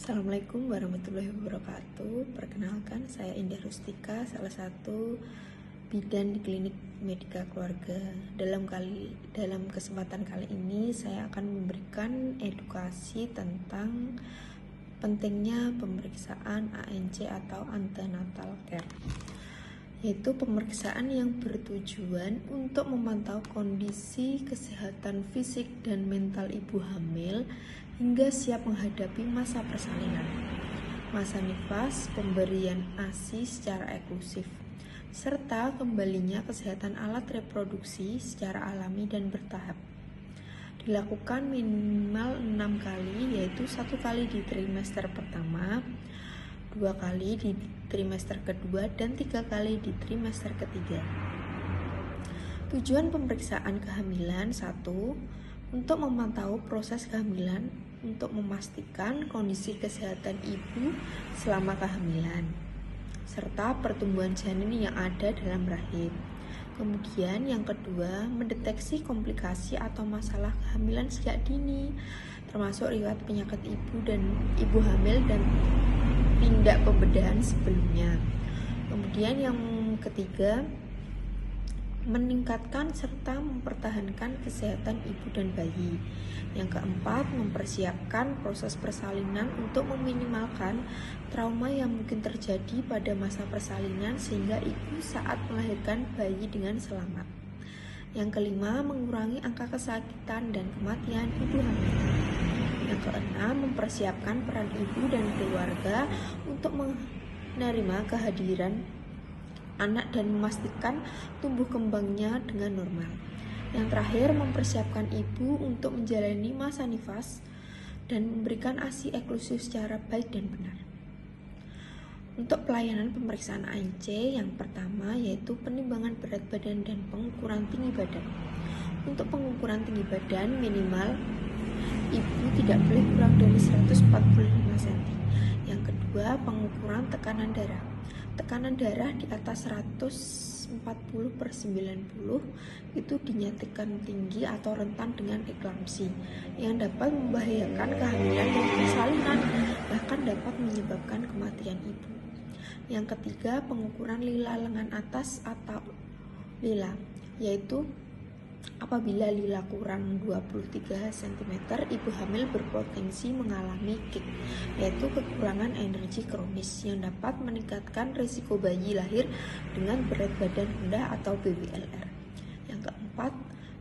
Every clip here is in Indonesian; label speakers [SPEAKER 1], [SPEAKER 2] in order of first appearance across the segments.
[SPEAKER 1] Assalamualaikum warahmatullahi wabarakatuh. Perkenalkan, saya Indah Rustika, salah satu bidan di Klinik Medika Keluarga. Dalam kesempatan kali ini saya akan memberikan edukasi tentang pentingnya pemeriksaan ANC atau antenatal care, yaitu pemeriksaan yang bertujuan untuk memantau kondisi kesehatan fisik dan mental ibu hamil hingga siap menghadapi masa persalinan, masa nifas, pemberian ASI secara eksklusif, serta kembalinya kesehatan alat reproduksi secara alami dan bertahap. Dilakukan minimal 6 kali, yaitu 1 kali di trimester pertama, 2 kali di trimester kedua, dan 3 kali di trimester ketiga. Tujuan pemeriksaan kehamilan: 1. Untuk memantau proses kehamilan, untuk memastikan kondisi kesehatan ibu selama kehamilan, serta pertumbuhan janin yang ada dalam rahim. Kemudian yang kedua, mendeteksi komplikasi atau masalah kehamilan sejak dini, termasuk riwayat penyakit ibu hamil dan tindak pembedahan sebelumnya. Kemudian yang ketiga, meningkatkan serta mempertahankan kesehatan ibu dan bayi. Yang keempat, mempersiapkan proses persalinan untuk meminimalkan trauma yang mungkin terjadi pada masa persalinan sehingga ibu saat melahirkan bayi dengan selamat. Yang kelima, mengurangi angka kesakitan dan kematian ibu hamil. Yang keenam, mempersiapkan peran ibu dan keluarga untuk menerima kehadiran anak dan memastikan tumbuh kembangnya dengan normal. Yang terakhir, mempersiapkan ibu untuk menjalani masa nifas dan memberikan ASI eksklusif secara baik dan benar. Untuk pelayanan pemeriksaan ANC, yang pertama yaitu penimbangan berat badan dan pengukuran tinggi badan. Untuk pengukuran tinggi badan, minimal ibu tidak boleh kurang dari 145 cm. Yang kedua, pengukuran tekanan darah. Tekanan darah di atas 140/90 itu dinyatakan tinggi atau rentan dengan eklamsi yang dapat membahayakan kehamilan dan persalinan, bahkan dapat menyebabkan kematian ibu. Yang ketiga, pengukuran lila lengan atas atau lila, yaitu apabila lila kurang 23 cm, ibu hamil berpotensi mengalami KIK, yaitu kekurangan energi kronis yang dapat meningkatkan risiko bayi lahir dengan berat badan rendah atau BBLR. Yang keempat,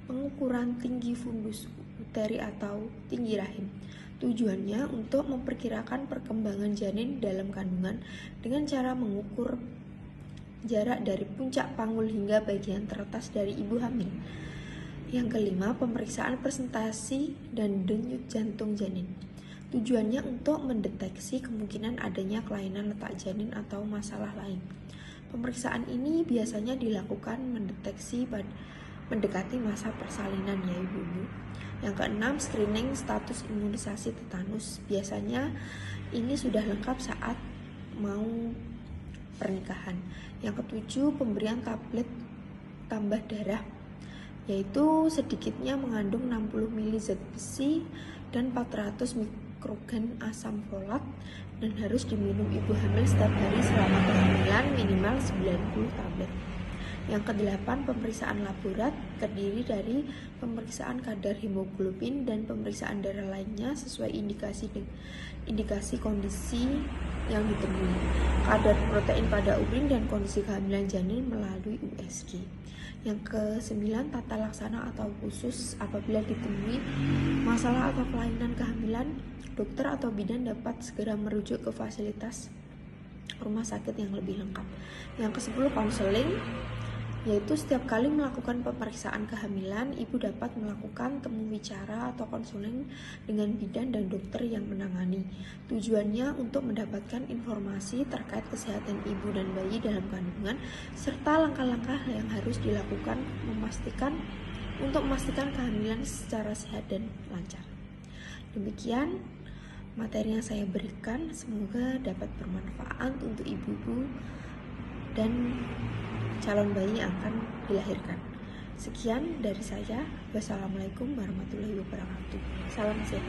[SPEAKER 1] pengukuran tinggi fundus uteri atau tinggi rahim. Tujuannya untuk memperkirakan perkembangan janin dalam kandungan dengan cara mengukur jarak dari puncak panggul hingga bagian teratas dari ibu hamil. Yang kelima, pemeriksaan presentasi dan denyut jantung janin. Tujuannya untuk mendeteksi kemungkinan adanya kelainan letak janin atau masalah lain. Pemeriksaan ini biasanya dilakukan mendekati masa persalinan ya ibu-ibu. Yang keenam, screening status imunisasi tetanus. Biasanya ini sudah lengkap saat mau pernikahan. Yang ketujuh, pemberian tablet tambah darah, yaitu sedikitnya mengandung 60 ml zat besi dan 400 mikrogram asam folat dan harus diminum ibu hamil setiap hari selama kehamilan minimal 90 tablet. Yang kedelapan, pemeriksaan laborat terdiri dari pemeriksaan kadar hemoglobin dan pemeriksaan darah lainnya sesuai indikasi kondisi yang ditemui, kadar protein pada urin dan kondisi kehamilan janin melalui USG. Yang ke-9, tata laksana atau khusus. Apabila ditemui masalah atau kelainan kehamilan, dokter atau bidan dapat segera merujuk ke fasilitas rumah sakit yang lebih lengkap. Yang ke-10, konseling, yaitu setiap kali melakukan pemeriksaan kehamilan, ibu dapat melakukan temu bicara atau konseling dengan bidan dan dokter yang menangani. Tujuannya untuk mendapatkan informasi terkait kesehatan ibu dan bayi dalam kandungan, serta langkah-langkah yang harus dilakukan untuk memastikan kehamilan secara sehat dan lancar. Demikian materi yang saya berikan, semoga dapat bermanfaat untuk ibu-ibu dan calon bayi yang akan dilahirkan. Sekian dari saya. Wassalamualaikum warahmatullahi wabarakatuh. Salam sehat.